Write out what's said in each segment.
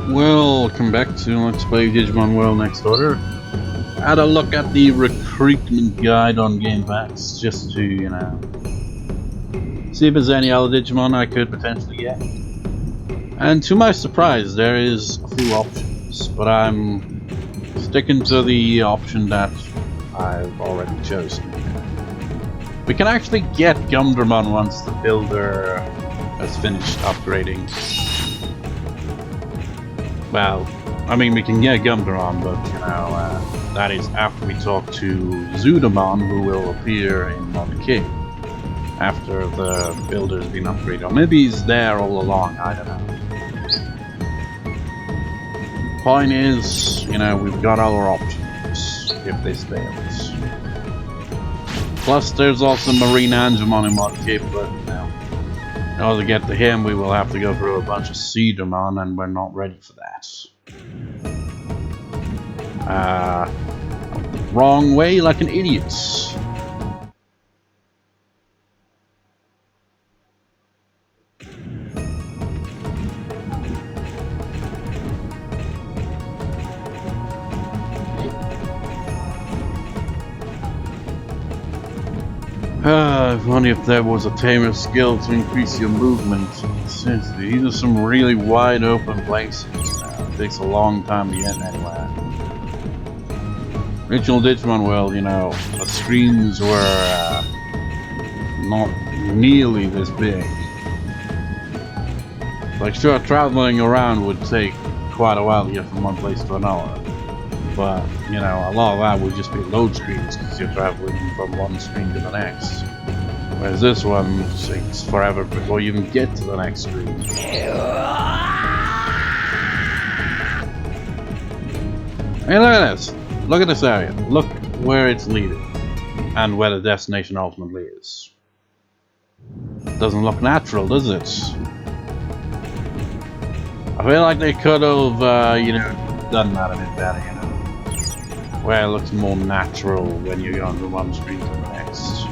Welcome back to Let's Play Digimon World Next Order. Had a look at the recruitment guide on Game Pass just to, you know, see if there's any other Digimon I could potentially get. And to my surprise, there is a few options, but I'm sticking to the option that I've already chosen. We can actually get Gumdramon once the builder has finished upgrading. Well, I mean, we can get Gumdramon, but, you know, that is after we talk to Zudamon, who will appear in Mod King after the builder's been upgraded. Or maybe he's there all along, I don't know. Point is, you know, we've got other options if this fails. Plus, there's also Marine Angemon in Mod King, but, you know, in order to get to him, we will have to go through a bunch of Seedramon, and we're not ready for that. Wrong way like an idiot. If only if there was a tamer skill to increase your movement. Seriously, these are some really wide open places. It takes a long time to get anywhere. Original Digimon World, you know, the screens were not nearly this big. Like, sure, traveling around would take quite a while to get from one place to another. But, you know, a lot of that would just be load screens because you're traveling from one screen to the next. Whereas this one takes forever before you even get to the next screen. Hey, look at this. Look at this area. Look where it's leading. And where the destination ultimately is. Doesn't look natural, does it? I feel like they could have, you know, done that a bit better, you know. Where it looks more natural when you're going from one screen to the next.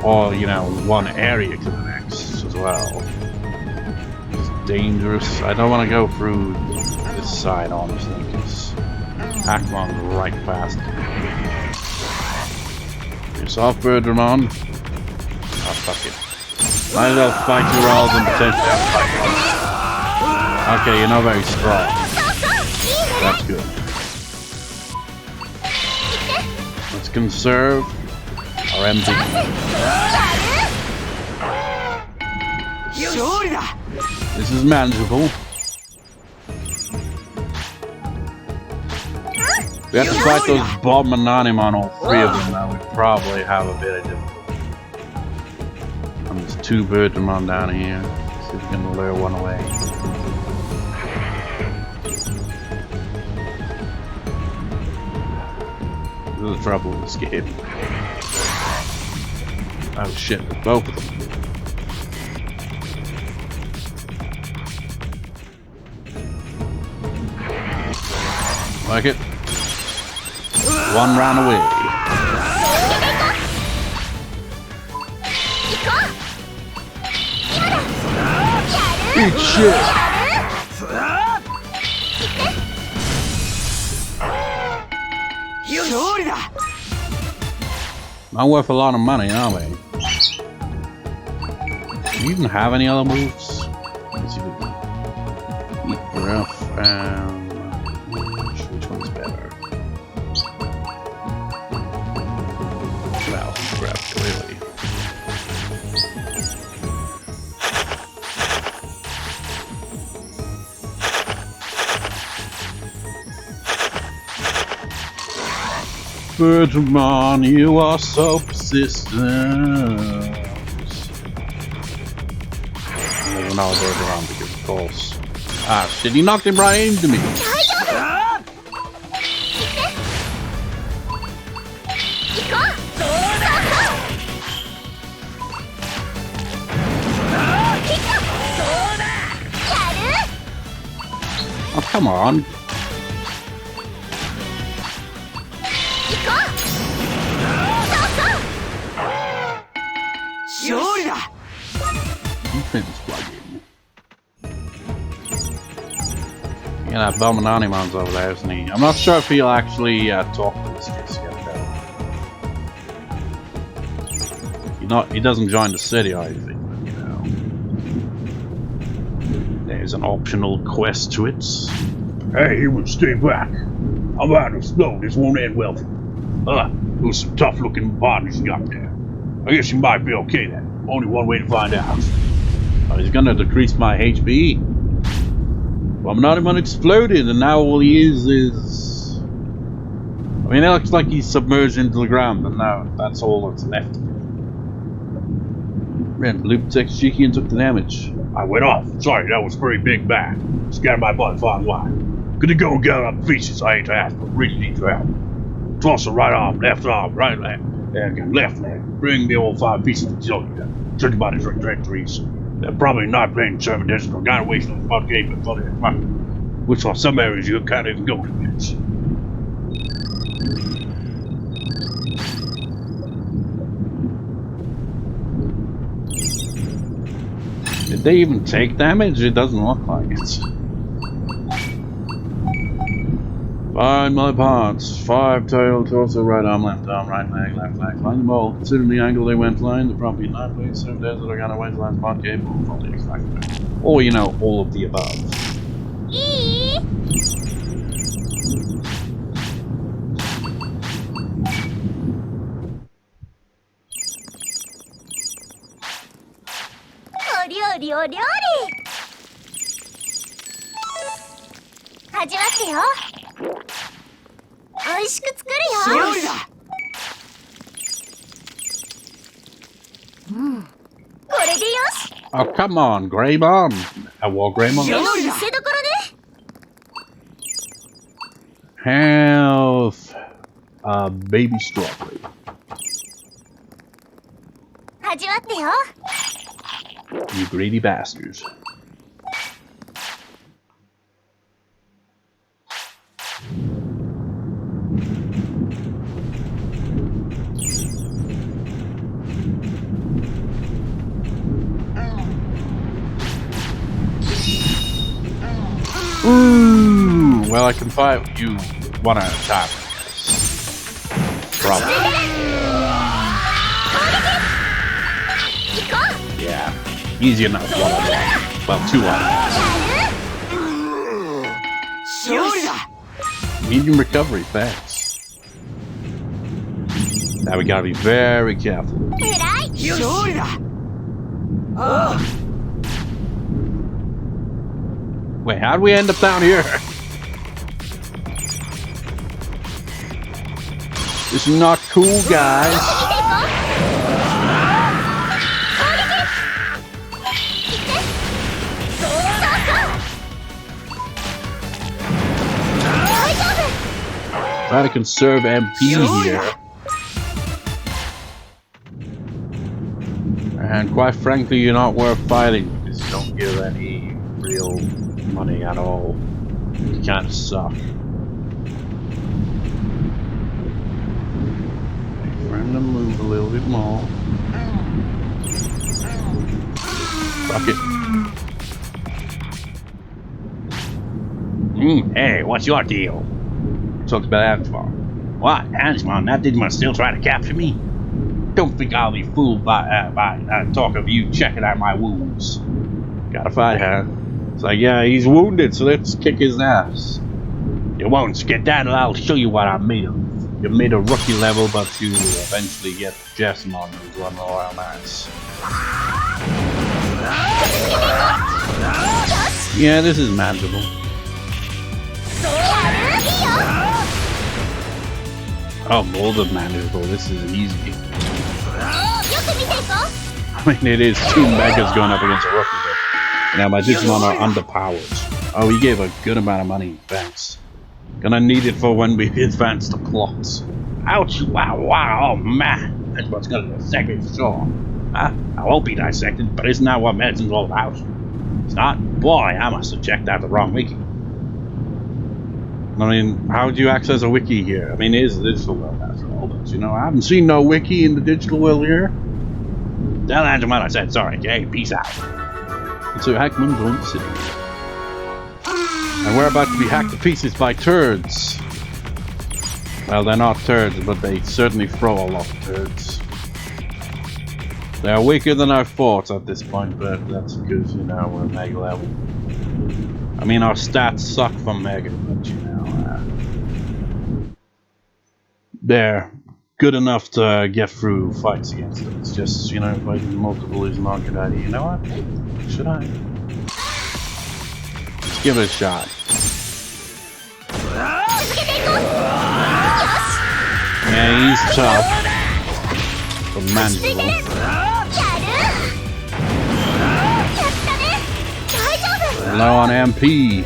Or, you know, one area to the next as well. It's dangerous. I don't want to go through this side, honestly, because Hackmon's right past it. You're soft, Birdramon. Oh, fuck it. Might as well fight you rather than potentially have fight. Okay, you're not very strong. That's good. Let's conserve our MP. This is manageable. We have to fight those Bob and Angemon, all three of them, now we probably have a bit of difficulty. And there's two Birdramon down here. See if we can lure one away. This is the trouble with this game. Oh shit, there's both of them. Like it? One ran away. Eat shit! Not worth a lot of money, are they? Do you even have any other moves? Let's see if we can eat rough and which one's better? Well, grab clearly. Birdramon, you are so persistent. There's another Birdramon because of course. Ah shit, he knocked him right into me. Oh, come on. Finish plugging. Yeah, that Angemon's over there, isn't he? I'm not sure if he'll actually talk to us just yet, though. He doesn't join the city or anything, but, you know. There's an optional quest to it. Hey, you would stay back. I'm about to explode. This won't end well for you. Those some tough-looking bodies you got there. I guess you might be okay then. Only one way to find out. Oh, he's gonna decrease my HP. Well, Angemon exploded, and now all he is... I mean, it looks like he's submerged into the ground, but now that's all that's left. Ran loop text cheeky and took the damage. I went off. Sorry, that was a pretty big bang. Scattered my butt far and wide. Gonna go and gather up pieces. I hate to ask, but really need your help. Toss the right arm, left leg, and left leg. Bring me all 5 pieces to kill you. Check about his trajectories. They're probably not playing service or got away from the spot game before they're fine. Which for some areas you can't even go to yet. Did they even take damage? It doesn't look like it. Find my parts. 5 tail, torso, right arm, right leg, left leg. Find them all. Considering the angle they went flying, they're probably not playing some desert or got away from the spot game or probably expected. Or, you know, all of the above. Oh, come on, Greymon! Greymon? Health! Baby strawberry. You greedy bastards. Ooh, well, I can fight you one at a time. Probably. Yeah, easy enough. One on one. Well, 2 on. Medium recovery, thanks. Now we gotta be very careful. Wait, how'd we end up down here? This is not cool, guys. Try to conserve MP here. And quite frankly, you're not worth fighting because you don't give any real money at all. You kind of suck. Trying to move a little bit more. Fuck it. Hey, what's your deal? Talks about Angemon. What? Angemon? That Digimon still trying to capture me? Don't think I'll be fooled by talk of you checking out my wounds. Gotta fight her. It's like, yeah, he's wounded, so let's kick his ass. You won't get down and I'll show you what I'm made of. You're made a rookie level, but you will eventually get Jijimon who's run the Royal Knights. Yeah, this is manageable. Oh, more than manageable. This is easy. I mean, it is 2 megas going up against a rookie, but now my Digimon are underpowered. Oh, he gave a good amount of money. Thanks. Gonna need it for when we advance the plot. Ouch! Wow! Oh man, that's what's gonna dissect me for sure. I won't be dissected, but isn't that what medicine's all about? It's not? Boy, I must have checked out the wrong wiki. I mean, how would you access a wiki here? I mean, it is a digital world after all, but you know, I haven't seen no wiki in the digital world here. Tell Angemon I said sorry, okay? Peace out. And so Hackmon joined the city. And we're about to be hacked to pieces by turds. Well, they're not turds, but they certainly throw a lot of turds. They're weaker than I thought at this point, but that's because, you know, we're mega level. I mean, our stats suck from mega, but, you know, they're good enough to get through fights against them. It's just, you know, fighting multiple is not a good idea. You know what? Should I? Let's give it a shot. Yeah, he's tough. But manageable. Low on MP.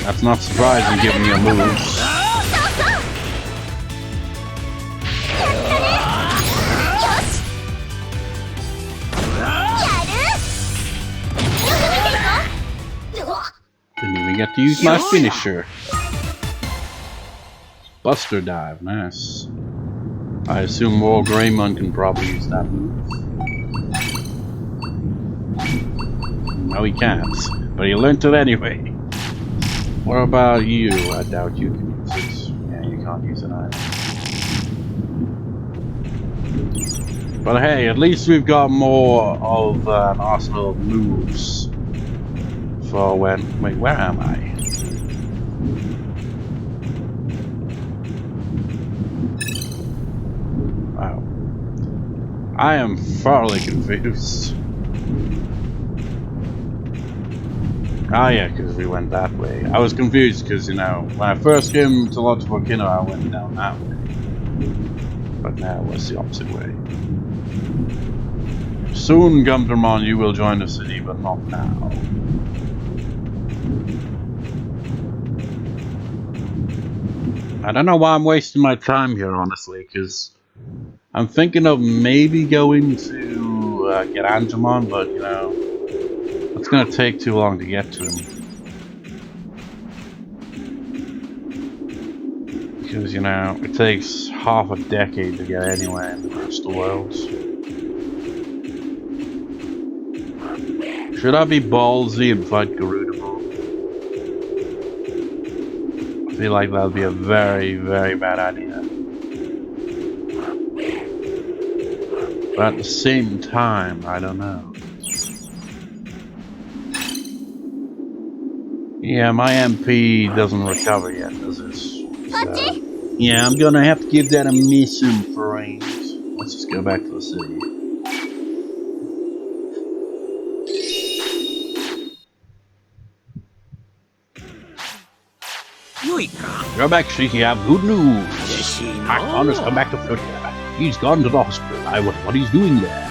That's not surprising given your moves. Didn't even get to use my finisher. Buster Dive, nice. I assume Greymon can probably use that move. No, he can't, but he learned it anyway. What about you? I doubt you can use it. Yeah, you can't use it either. But hey, at least we've got more of an arsenal of moves for when. Wait, where am I? Wow. I am thoroughly confused. Ah yeah, because we went that way. I was confused because, you know, when I first came to Lodge Volcano, I went down that way. But now it's the opposite way. Soon, Gumdramon, you will join the city, but not now. I don't know why I'm wasting my time here, honestly, because I'm thinking of maybe going to get Angemon, but, you know, it's going to take too long to get to him. Because, you know, it takes half a decade to get anywhere in the Crystal Worlds. Should I be ballsy and fight Garudamon? I feel like that would be a very, very bad idea. But at the same time, I don't know. Yeah, my MP doesn't recover yet, does it? So, yeah, I'm gonna have to give that a mission, friends. Let's just go back to the city. Go back, Shiki. I have good news. Hackmon has come back to Floatia. He's gone to the hospital. I wonder what he's doing there.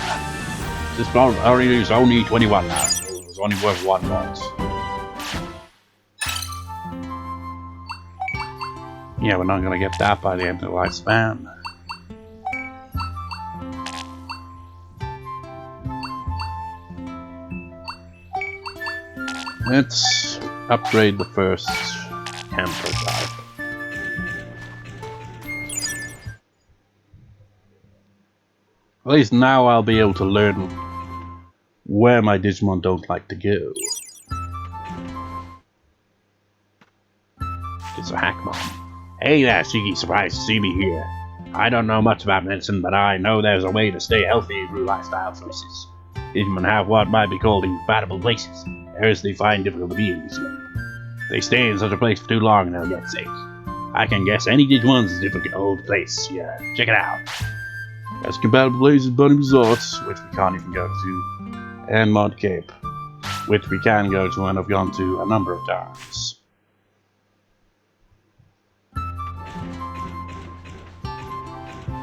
This flower is only 21 now, so it's only worth 1 month. Yeah, we're not gonna get that by the end of the lifespan. Let's upgrade the first camper type. At least now I'll be able to learn where my Digimon don't like to go. It's a Hackmon. Hey there, Shiki, surprised to see me here. I don't know much about medicine, but I know there's a way to stay healthy through lifestyle choices. Digimon have what might be called incompatible places, areas they find difficult to be in. If they stay in such a place for too long, they'll get sick. I can guess any Digimon's difficult place. Yeah, check it out. There's compatible places, Bunny Resorts, which we can't even go to, and Mod Cape, which we can go to and have gone to a number of times.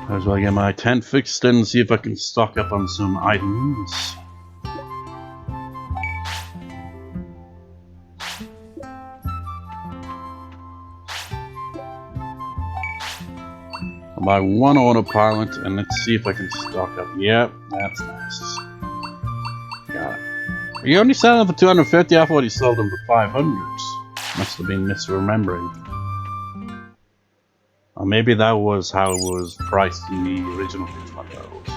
Might as well get my tent fixed and see if I can stock up on some items. I'll buy 1 autopilot and let's see if I can stock up. Yep, that's nice. Got it. Are you only selling them for 250? I thought he sold them for 500. Must have been misremembering. Or maybe that was how it was priced in the original Digimon World.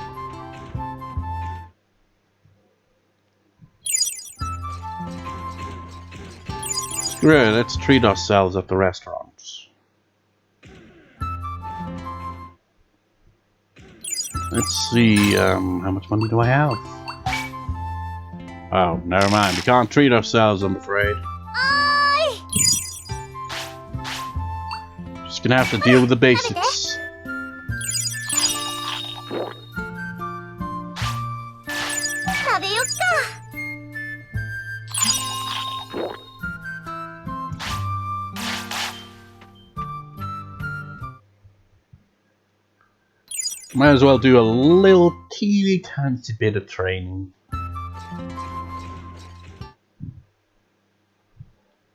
Right, let's treat ourselves at the restaurants. Let's see, how much money do I have? Oh, never mind. We can't treat ourselves, I'm afraid. Just gonna have to deal with the basics. Might as well do a little teeny tiny bit of training.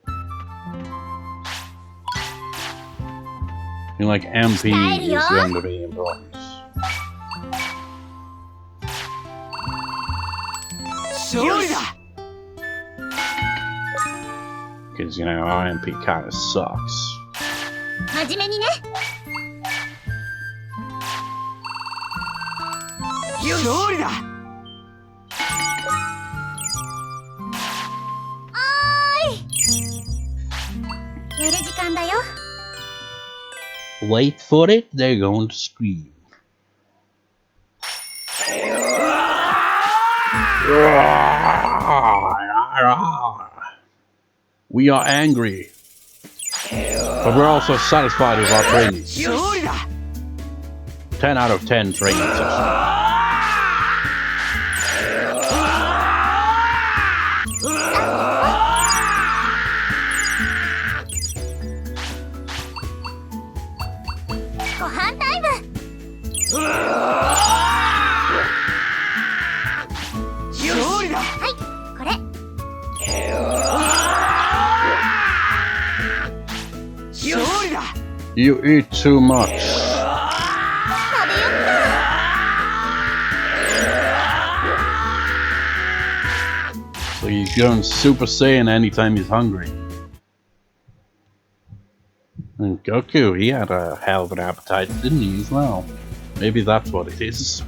I feel like MP is going to be important. Because, you know, our MP kind of sucks. Wait for it, they're going to scream. We are angry, but we're also satisfied with our training. 10 out of 10 training session. You eat too much. So he's going Super Saiyan anytime he's hungry. And Goku, he had a hell of an appetite, didn't he, as well? Maybe that's what it is.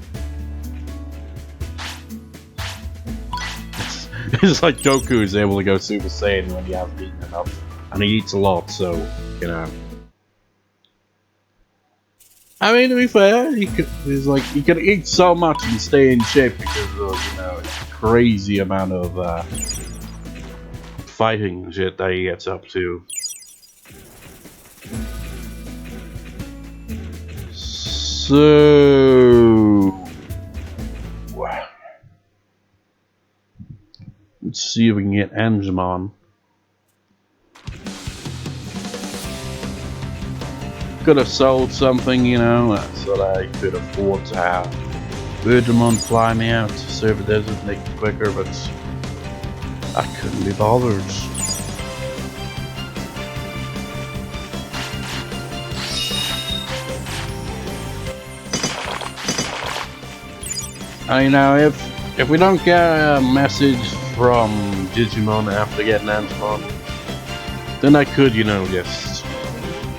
It's like Goku is able to go Super Saiyan when he hasn't eaten enough. And he eats a lot, so, you know. I mean, to be fair, he could eat so much and stay in shape because of, you know, the crazy amount of fighting shit that he gets up to. So, let's see if we can get Angemon. Could have sold something, you know, so that I could afford to have Digimon fly me out to serve the desert, make it quicker, but I couldn't be bothered. You know, if we don't get a message from Jijimon after getting Angemon, then I could, you know, just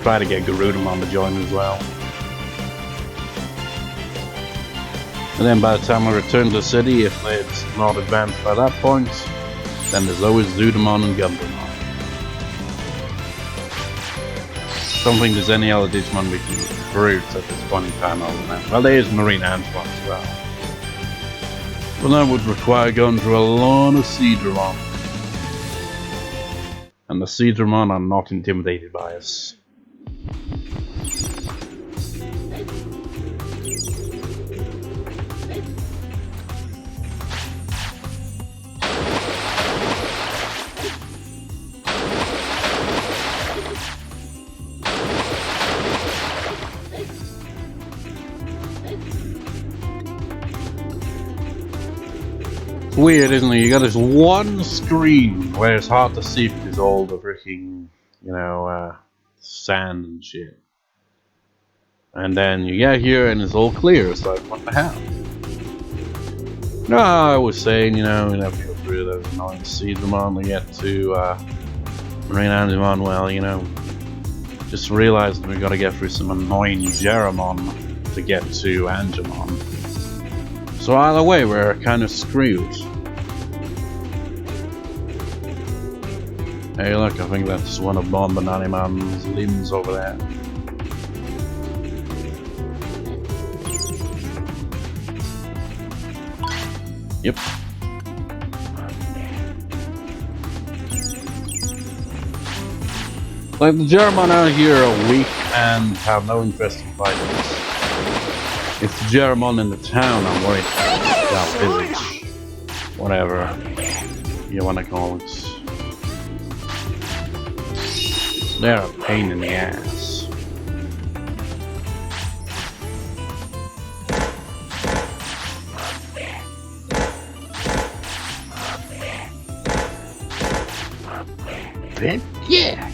try to get Garudamon to join as well. And then by the time I return to the city, if it's not advanced by that point, then there's always Digimon and Garudamon. Don't think there's any other Digimon we can recruit at this point in time other than that. Well, there is Marine Angemon as well. But that would require going through a lot of Seedramon. And the Seedramon are not intimidated by us. Weird, isn't it? You got this one screen where it's hard to see because all the freaking, you know, sand and shit. And then you get here and it's all clear. It's like, what the hell? No, I was saying, you know, we have to go through those annoying Seedramon to get to Marine Angemon. Well, you know, just realized we got to get through some annoying Jeramon to get to Angemon. So either way, we're kind of screwed. Hey look, I think that's one of Bombananiman's limbs over there. Yep. Like the Jijimon are here are weak and have no interest in fighting. It's the Jijimon in the town I'm worried about. Well, village. Whatever you wanna call it. They're a pain in the ass. But yeah.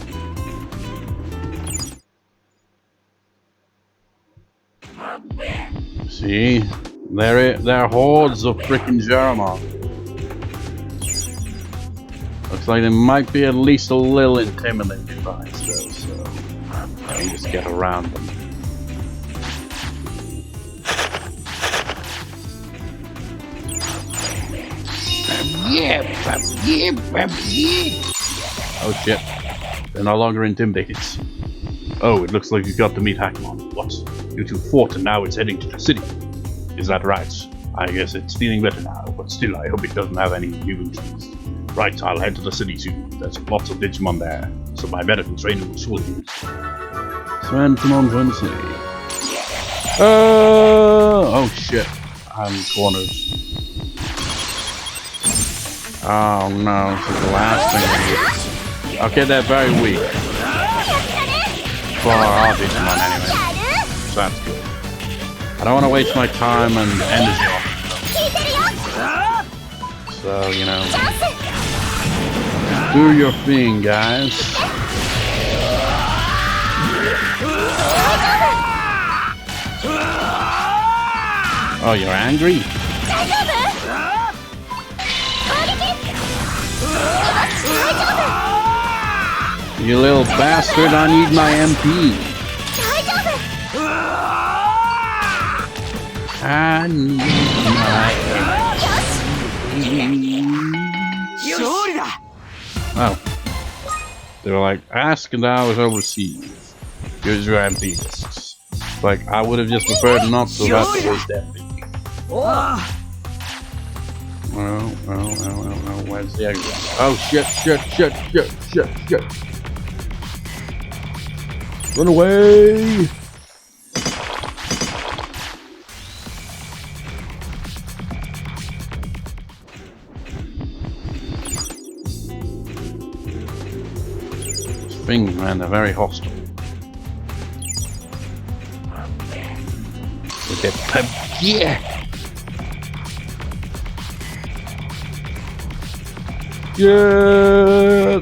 See, there are hordes of freaking Jijimon. Looks like they might be at least a little intimidating by us though, so I can just get around them. Oh shit, they're no longer intimidated. Oh, it looks like you got to meet Hackmon. What? You two fought and now it's heading to the city. Is that right? I guess it's feeling better now, but still I hope it doesn't have any new injuries. Right, I'll head to the city soon. There's lots of Digimon there, so my medical training will surely use. Sven, come on, join the city. Oh shit, I'm cornered. Oh no, this is the last thing I need. Okay, they're very weak. For our Digimon anyway. So that's good. I don't want to waste my time and energy on it. So, you know. Do your thing, guys. Oh, you're angry? You little bastard, I need my MP. I need my MP. Oh. They were like, ask and I was overseas. Here's your MP discs. Like, I would have just preferred not to have to waste MP. Well, where's the exit? Oh shit. Run away! These things, man, they're very hostile. With their yeah! Yeah!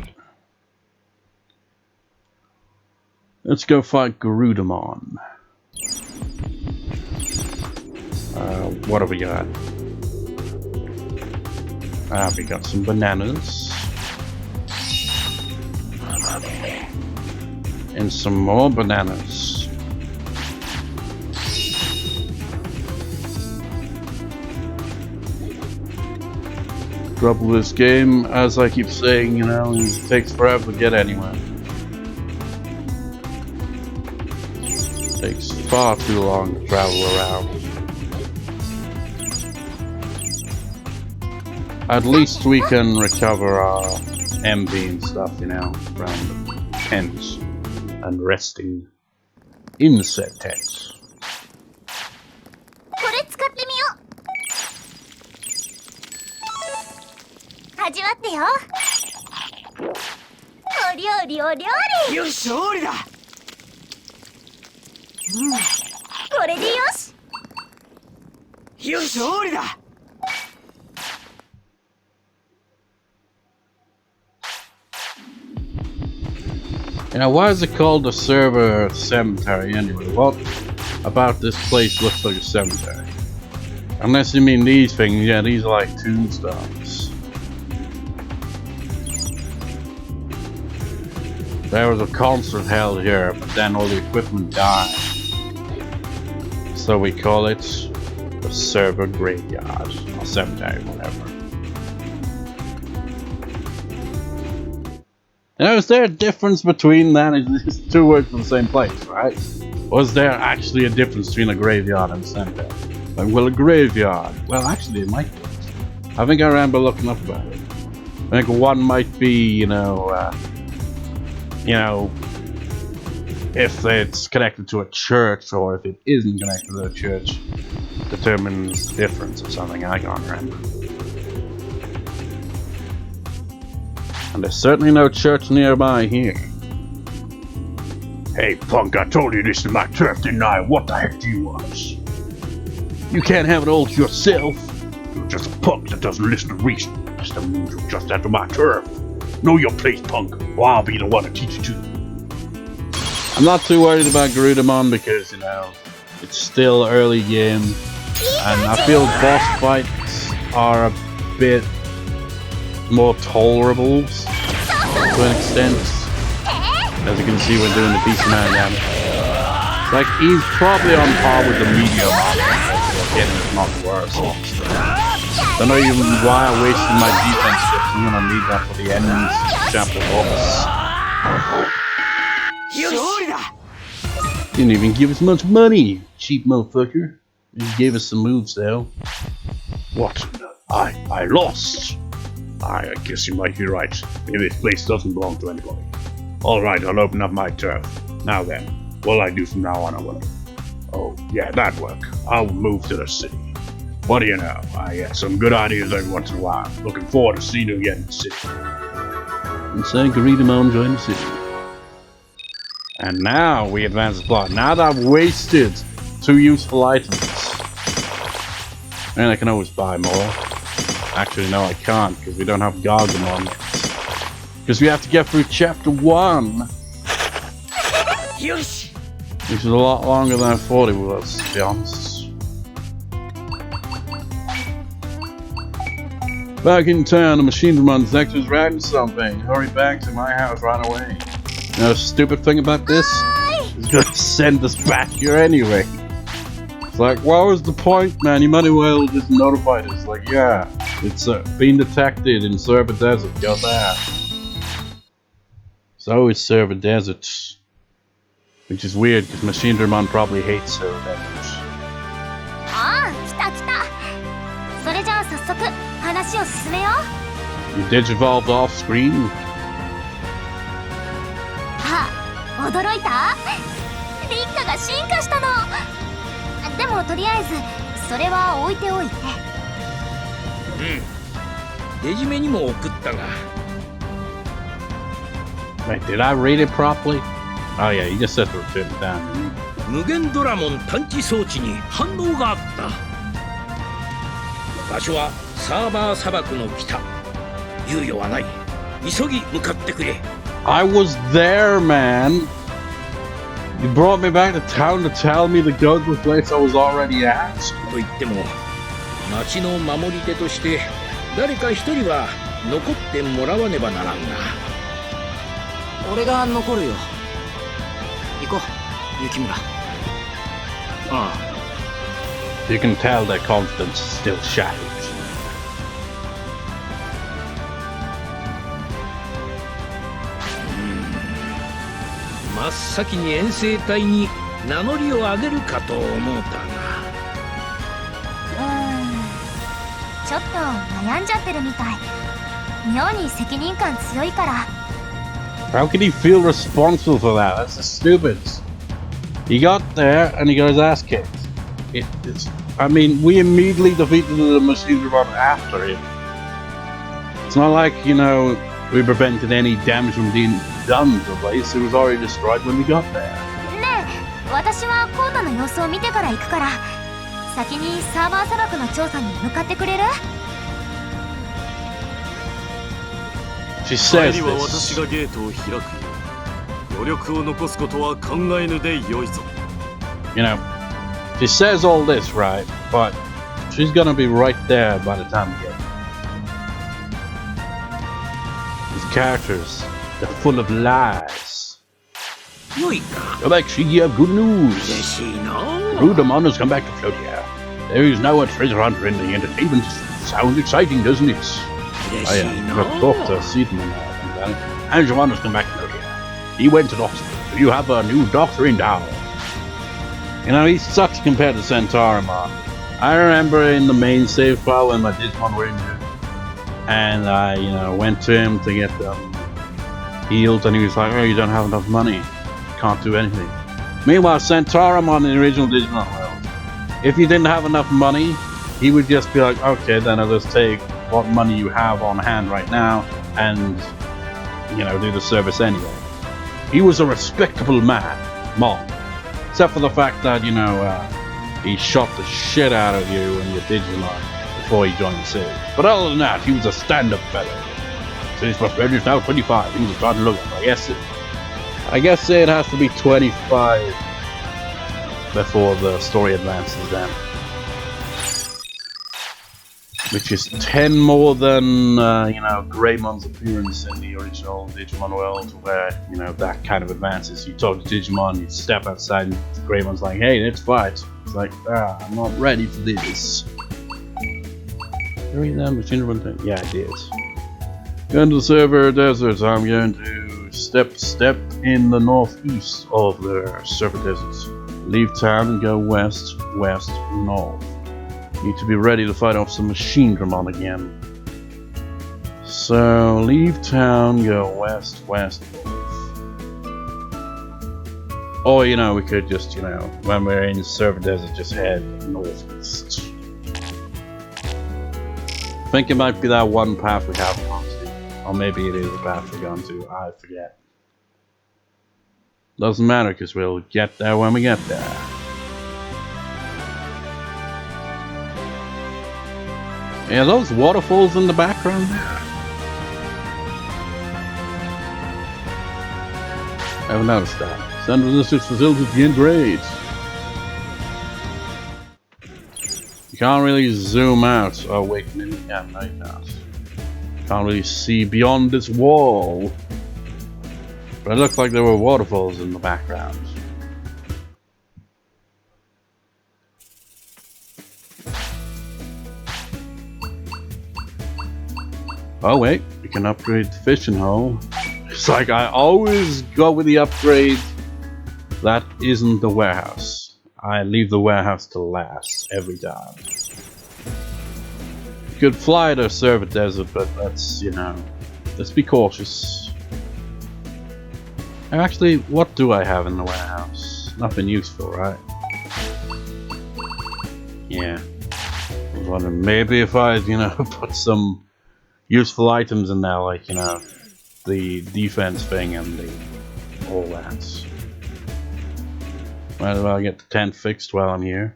Let's go fight Garudamon. What have we got? We got some bananas. And some more bananas. Trouble with this game, as I keep saying, you know, it takes forever to get anywhere. Takes far too long to travel around. At least we can recover our MP and stuff, you know, around the tents and resting in said tents. Now, why is it called a server cemetery anyway? What about this place looks like a cemetery? Unless you mean these things, yeah, these are like tombstones. There was a concert held here, but then all the equipment died. So we call it the server graveyard, or cemetery, whatever. is there a difference between that? It's two words from the same place, right? Or is there actually a difference between a graveyard and a cemetery? Like, well, a graveyard. Well, actually, it might be. I think I remember looking up about it. I think one might be, if it's connected to a church, or if it isn't connected to a church, determines the difference or something. I can't remember. And there's certainly no church nearby here. Hey, punk, I told you this is my turf, didn't I? What the heck do you want? You can't have it all to yourself. You're just a punk that doesn't listen to reason. Just a move you just after my turf. Know your place, punk, or I'll be the one to teach you to. I'm not too worried about Garudamon because, it's still early game. And I feel boss fights are a bit more tolerable to an extent. As you can see, we're doing a decent amount of damage. Like, he's probably on par with the medium. Getting it not worse. Don't know even why I wasted my defense chips. I'm gonna need that for the end chapter boss. Didn't even give us much money, cheap motherfucker. He gave us some moves though. What? I lost. I guess you might be right. Maybe this place doesn't belong to anybody. Alright, I'll open up my turf. Now then, what'll I do from now on, I wonder? Oh, yeah, that'd work. I'll move to the city. What do you know? I get some good ideas every once in a while. Looking forward to seeing you again in the city. And so Garudamon joined the city. And now we advance the plot. Now that I've wasted 2 useful items. And I can always buy more. Actually, no, I can't, because we don't have Gargamon. Because we have to get through chapter 1. Which is a lot longer than I thought it was, to be honest. Back in town, the Machinedramon detective's riding something. Hurry back to my house right away. You know the stupid thing about this? It's gonna send us back here anyway. It's like, what was the point, man? You might as well just notified us. Like, yeah, it's being detected in Server Desert. Go there. It's always Server Desert. Which is weird, because Machinedramon probably hates Server Desert. You digivolved off screen? Wait, did I read it properly? Oh yeah, you just said to return it down. 無限ドラモン探知装置に反応があった。場所はサーバー砂漠の北。猶予はない。急ぎ向かってくれ。I was there, man. You brought me back to town to tell me to go to the place I was already at. と言っても、町の守り手として誰か一人は残ってもらわねばならんな。俺が残るよ。行こう、雪村。ああ。You can tell their confidence is still shattered. 真っ先に遠征隊に名乗りを上げるかと思うたが。ちょっと悩んじゃってるみたい。妙に責任感強いから。How can he feel responsible for that? That's just stupid. He got there and he got his ass kicked. I mean, we immediately defeated the Machinedramon after him. It's not like, we prevented any damage from being done to the place. It was already destroyed when we got there. ねえ、私はコートの様子を見てから行くから、先にサーバー砂漠の調査に向かってくれる？ She says 帰りは this. 私がゲートを開くよ。余力を残すことは考えぬでよいぞ。She says all this, right? But she's gonna be right there by the time we get there. These characters, they're full of lies. よいか。 But actually, you have good news. 嬉しいの。 Garudamon has come back to Floatia. There is now a treasure hunter in the entertainment. Sounds exciting, doesn't it? 嬉 Oh し yeah, い I'm の。 gonna talk to Seedman and Angemon has come back to here. He went to the hospital. You have a new doctor in town. You know, he sucks compared to Centauramon. I remember in the main save file when my Digimon were injured, and I, you know, went to him to get them healed, and he was like, "Oh, you don't have enough money. Can't do anything." Meanwhile, Centauramon in the original Digimon world, if you didn't have enough money, he would just be like, "Okay, then I'll just take what money you have on hand right now and, you know, do the service anyway." He was a respectable man, except for the fact that, you know, he shot the shit out of you and your Digimon before he joined the city. But other than that, he was a stand-up fellow. So his prosperity is now 25. He was trying to look up. I guess it has to be 25 before the story advances then. Which is 10 more than, you know, Greymon's appearance in the original Digimon world, where, you know, that kind of advances. You talk to Digimon, you step outside, and Greymon's like, "Hey, let's fight." It's like, I'm not ready for this. Did you read that Machinedramon thing? Yeah, I did. Going to the server desert. I'm going to step in the northeast of the server desert. Leave town and go west, north. Need to be ready to fight off some Machinedramon again. So, leave town, go west, north. Or, you know, we could just, you know, when we're in the server desert, just head northeast. I think it might be that one path we haven't gone to. Or maybe it is a path we're going to, I forget. Doesn't matter, because we'll get there when we get there. Yeah, those waterfalls in the background there. I haven't noticed that. Send resistance facilities begin grades. You can't really zoom out. Oh wait, maybe you can. No, you can't. Can't really see beyond this wall. But it looked like there were waterfalls in the background. Oh wait, we can upgrade the fishing hole. It's like I always go with the upgrade that isn't the warehouse. I leave the warehouse to last every time. You could fly to server desert, but that's, you know, let's be cautious. Actually, what do I have in the warehouse? Nothing useful, right? Yeah. I was wondering, maybe if I, you know, put some useful items in there, like, you know, the defense thing and all that. Might as well get the tent fixed while I'm here.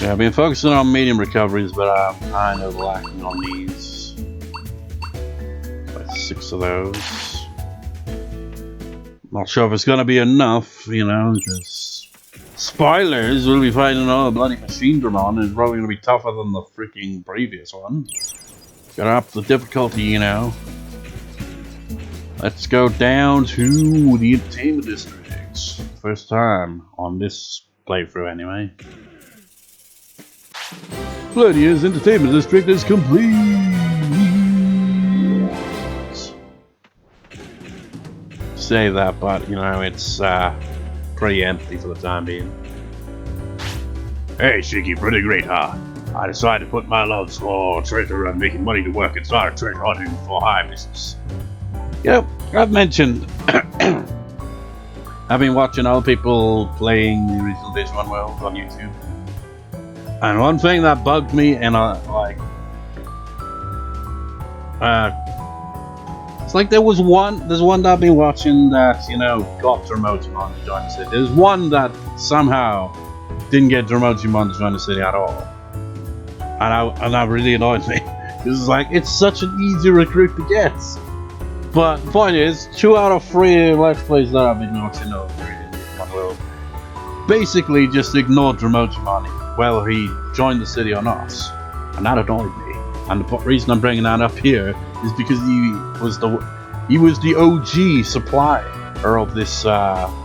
Yeah, I've been focusing on medium recoveries, but I'm kind of lacking on these. Like 6 of those. Not sure if it's gonna be enough, you know, because spoilers, we'll be fighting another bloody Machinedramon, and it's probably gonna be tougher than the freaking previous one. Gotta up the difficulty, you know. Let's go down to the entertainment district. First time on this playthrough, anyway. Floatia's entertainment district is complete. Say that, but you know, it's pretty empty for the time being. Hey, Shiki, pretty great, huh? I decided to put my love for treasure and making money to work and start treasure hunting for high business. Yep, I've mentioned I've been watching other people playing the original Digimon world on YouTube. And one thing that bugged me, and it's like there's one that I've been watching that, you know, got Digimon to join the city. There's one that somehow didn't get Digimon to join the city at all. And that really annoyed me. It's like, it's such an easy recruit to get. But the point is, 2 out of 3 Let's Plays that I've been watching of the original Digimon world basically just ignored Digimon, whether he joined the city or not. And that annoyed me. And the reason I'm bringing that up here is because he was the OG supplier of this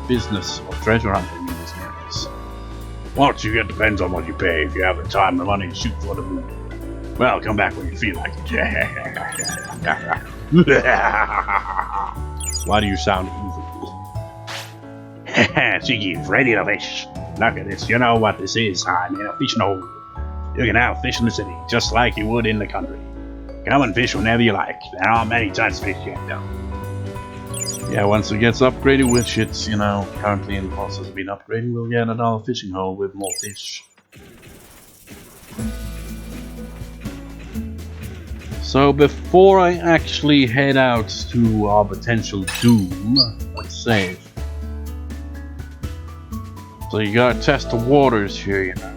business of treasure hunting. What you get depends on what you pay. If you have the time and money, shoot for the moon. Well, come back when you feel like it. Why do you sound evil? Cheeky's ready to fish. Look at this. You know what this is? I'm in a fishing hole. You can now fish in the city, just like you would in the country. Come and fish whenever you like. There aren't many times to fish yet, though. Yeah, once it gets upgraded, which it's, you know, currently in the process of being upgraded, we'll get another fishing hole with more fish. So before I actually head out to our potential doom, let's save. So you gotta test the waters here, you know.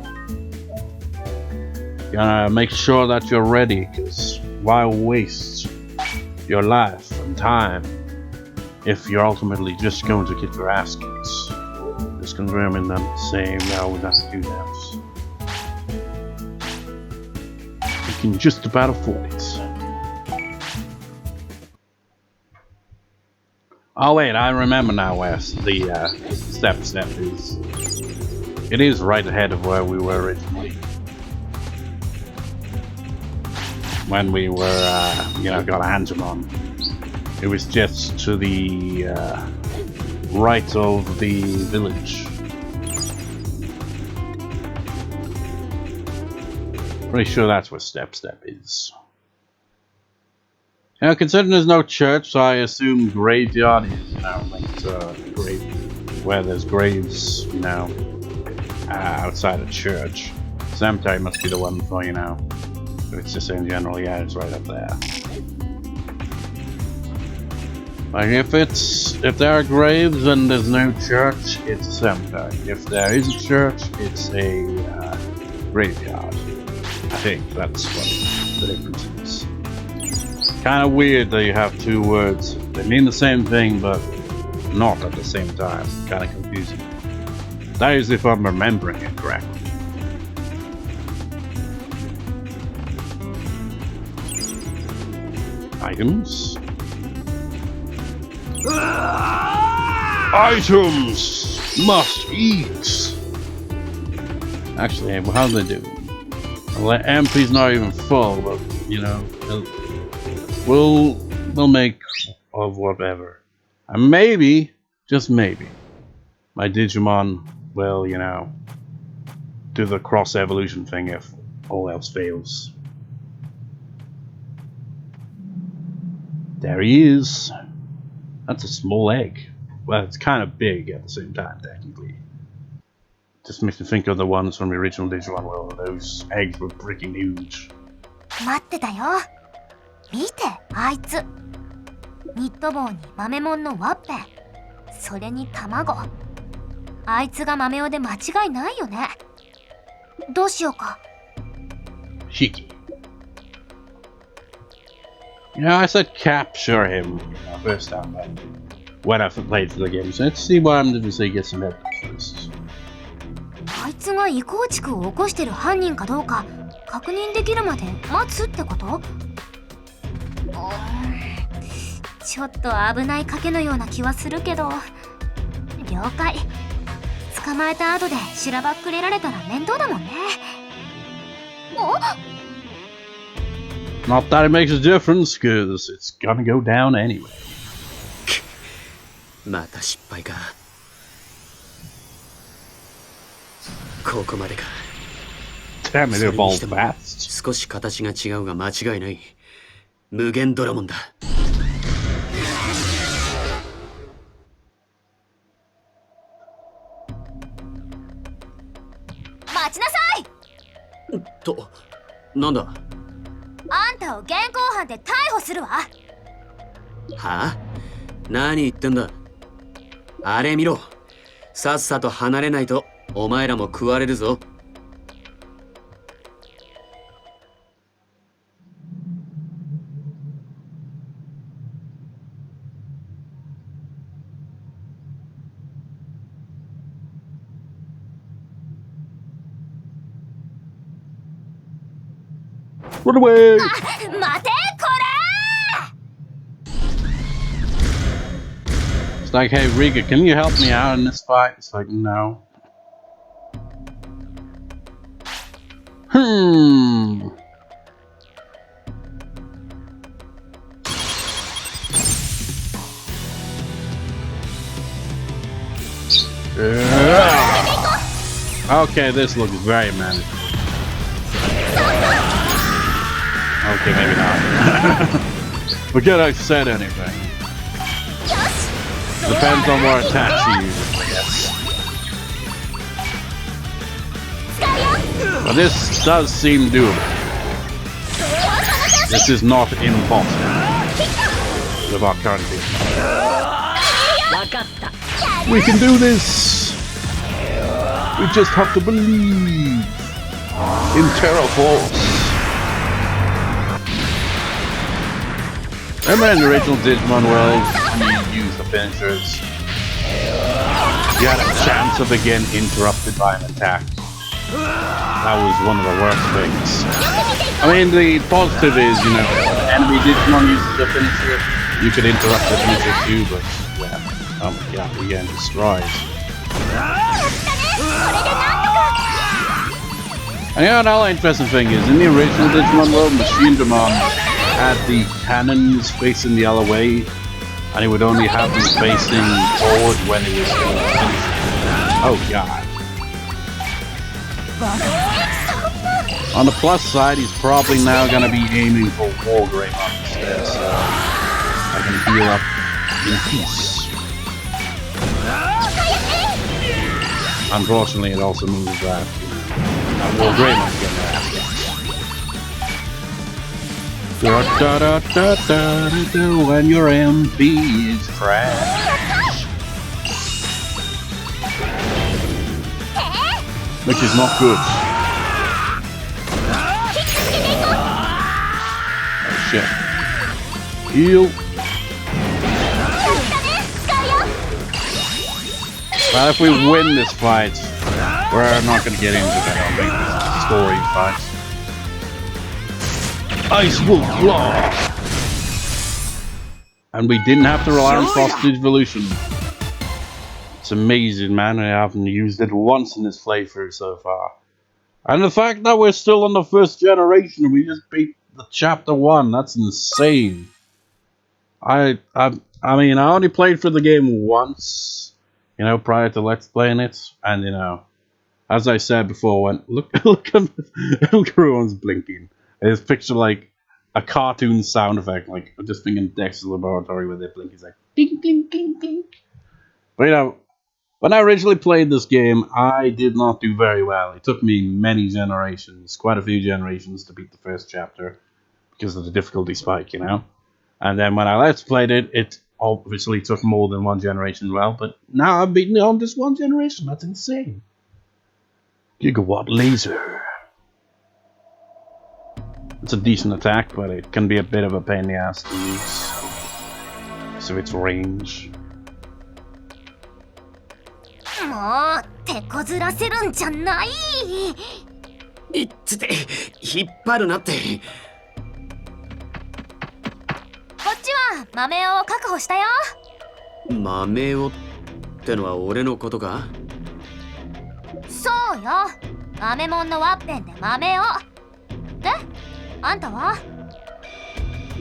You gotta make sure that you're ready, because why waste your life and time if you're ultimately just going to get your ass kicked? Just confirming that same now we have to do that. You can just about afford it. Oh wait, I remember now where the step is. It is right ahead of where we were originally. When we were, you know, got Angemon. It was just to the right of the village. Pretty sure that's where step is. Now, considering there's no church, so I assume graveyard is, you know, linked to grave, where there's graves, you know, outside a church. Cemetery must be the one for, you know, it's just in general, yeah, it's right up there. Like if there are graves and there's no church, it's a cemetery. If there is a church, it's a graveyard. I think that's what the difference is. Kind of weird that you have two words. They mean the same thing, but not at the same time. Kind of confusing. That is if I'm remembering it correctly. Items. Items must eat. Actually, how do they do? Well, the MP's not even full, but you know, we'll make of whatever, and maybe, just maybe, my Digimon will, you know, do the cross evolution thing if all else fails. There he is. That's a small egg. Well, it's kind of big at the same time, technically. Just makes me think of the ones from the original Digimon world. Those eggs were freaking huge. 待ってたよ。見て、あいつ。ニット帽に豆もんのワッペン。それに卵。あいつが豆男で間違いないよね。どうしようか。Shiki. You know, I said capture him first time when I played for the game, so let's see what I'm going to say get some evidence first. あいつが異構築を起こしてる犯人かどうか確認できるまで待つってこと？ちょっと危ない賭けのような気はするけど。了解。捕まえた後でしらばっくれられたら面倒だもんね。Not that it makes a difference, cause it's gonna go down anyway. また失敗か。ここまでか。Damn it, it evolved fast. 少し形が違うが間違いない。無限ドラモンだ。待ちなさい。と、なんだ。あんたを現行犯で逮捕するわ。はあ？何言ってんだ。あれ見ろ。さっさと離れないとお前らも食われるぞ。Run away! 待て、こらIt's like, hey Rikka, can you help me out in this fight? It's like, no. Okay, this looks very manageable. Okay, maybe not. Forget I said anything. Depends on what attacks you use, I guess. But this does seem doable. This is not impossible with our current team. We can do this! We just have to believe in Terra Force. Remember in the original Digimon world, when you use the finishers, you had a chance of again interrupted by an attack. That was one of the worst things. I mean, the positive is, you know, enemy Digimon uses the finisher, you could interrupt the finisher too, but yeah, oh my god, we're getting destroyed. And you know, another interesting thing is, in the original Digimon world, Machinedramon had the cannons facing the other way, and he would only have them facing forward when he was finished. Oh god. On the plus side, he's probably now going to be aiming for Wargreymon instead, so I can heal up in peace. Unfortunately, it also means that Wargreymon getting their ass kicked. When your MP is trash. Which is not good. Oh shit. Heal. Well, if we win this fight, we're not going to get into the story fight. Ice Wolf Claw! And we didn't have to rely on Frosted Evolution. It's amazing, man. I haven't used it once in this playthrough so far. And the fact that we're still on the first generation and we just beat the chapter 1, that's insane. I mean, I only played for the game once, you know, prior to Let's Playing it, and you know, as I said before, when look at everyone's blinking. It's picture like a cartoon sound effect, like I'm just thinking Dexter's Laboratory where they blink, it's like ding ding ding ding. But you know, when I originally played this game, I did not do very well. It took me many generations, quite a few generations, to beat the first chapter because of the difficulty spike, you know. And then when I Let's Played it, it obviously took more than one generation as well. But now I've beaten it on just one generation. That's insane. Gigawatt laser. It's a decent attack, but it can be a bit of a pain in the ass to use. So its range. もう手こずらせるんじゃない。いっつて引っ張るなって。こっちは豆を確保したよ。豆をってのは俺のことか？そうよ。豆もんのワッペンで豆を。で、あんたは？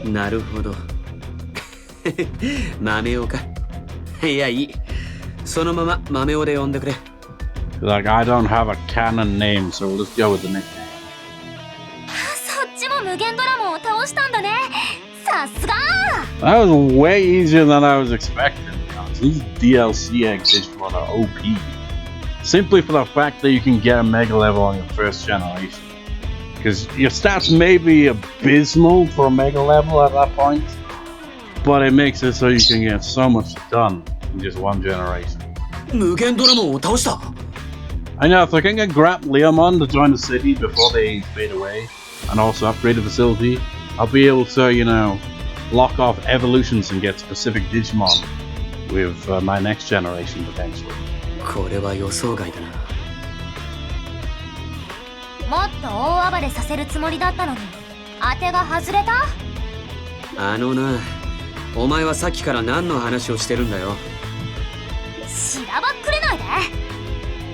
なるほど。豆をか。いやいい。そのまま豆をで呼んでくれ。Like, I don't have a canon name, so let's go with the nickname. そっちも無限ドラモンを倒したんだね。さすが。That was way easier than I was expecting. These DLC eggs Digimon are OP. Simply for the fact that you can get a Mega level on your first generation. Because your stats may be abysmal for a Mega level at that point, but it makes it so you can get so much done in just one generation. 無限ドラモンを倒した。 I know, if I can get Grap Leomon to join the city before they fade away, and also upgrade the facility, I'll be able to, you know, lock off evolutions and get specific Digimon with my next generation potentially. これは予想外だな。もっと大暴れさせるつもりだったのに、当てが外れた？あのな、お前はさっきから何の話をしてるんだよ。しらばっくれないで。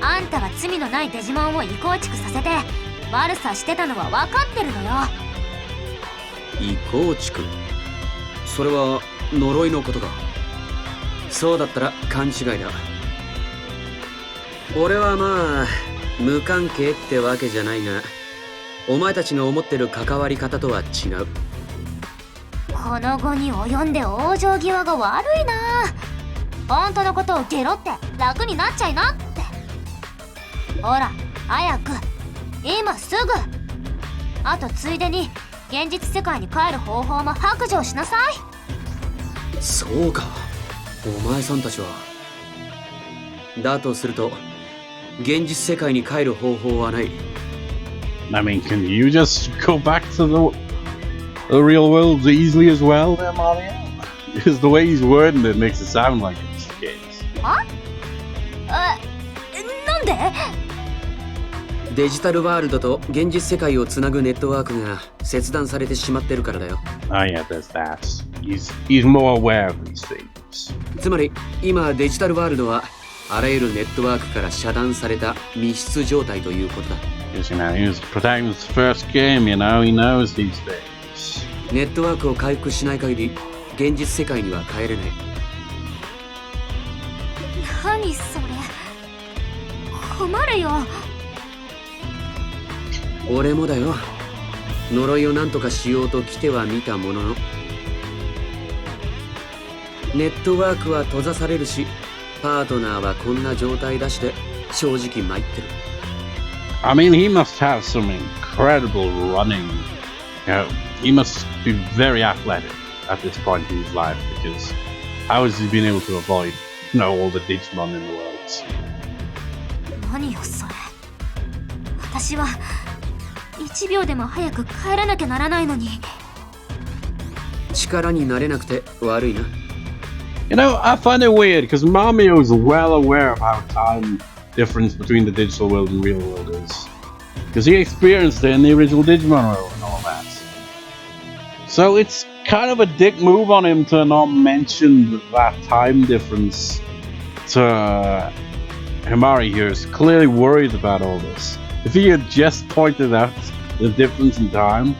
あんたは罪のないデジモンを移行築させて悪さしてたのは分かってるのよ。異構築。それは呪いのことか。そうだったら勘違いだ。俺はまあ無関係ってわけじゃないが、お前たちが思ってる関わり方とは違う。この後に及んで往生際が悪いな。本当のことをゲロって楽になっちゃいなって。ほら早く、今すぐ。あとついでに現実世界に帰る方法も白状しなさい。そうか、お前さんたちは。だとすると現実世界に帰る方法はない。 I mean, can you just go back to the real world easily as well there, Mario? Because the way he's wording it makes it sound like it's the case. なんで？デジタルワールドと現実世界をつなぐネットワークが切断されてしまってるからだよ。Oh yeah, there's that. He's more aware of these things. つまり今デジタルワールドはあらゆるネットワークから遮断された密室状態ということだ。Because, you know, he was protecting his first game, you know, he knows these things. ネットワークを回復しない限り現実世界には帰れない。何それ、困るよ。俺もだよ。呪いを何とかしようと来てはみたものの、ネットワークは閉ざされるし、パートナーはこんな状態だして正直参ってる。I mean, he must have some incredible running. You know, he must be very athletic at this point in his life, because how has he been able to avoid, you know, all the Digimon in the world? 何よそれ。私は1秒でも早く帰らなきゃならないのに。力になれなくて悪いな。You know, I find it weird because Mameo is well aware of how time difference between the digital world and real world is, because he experienced it in the original Digimon world and all that. So it's kind of a dick move on him to not mention that time difference to Himari here. Is clearly worried about all this. If he had just pointed out the difference in time,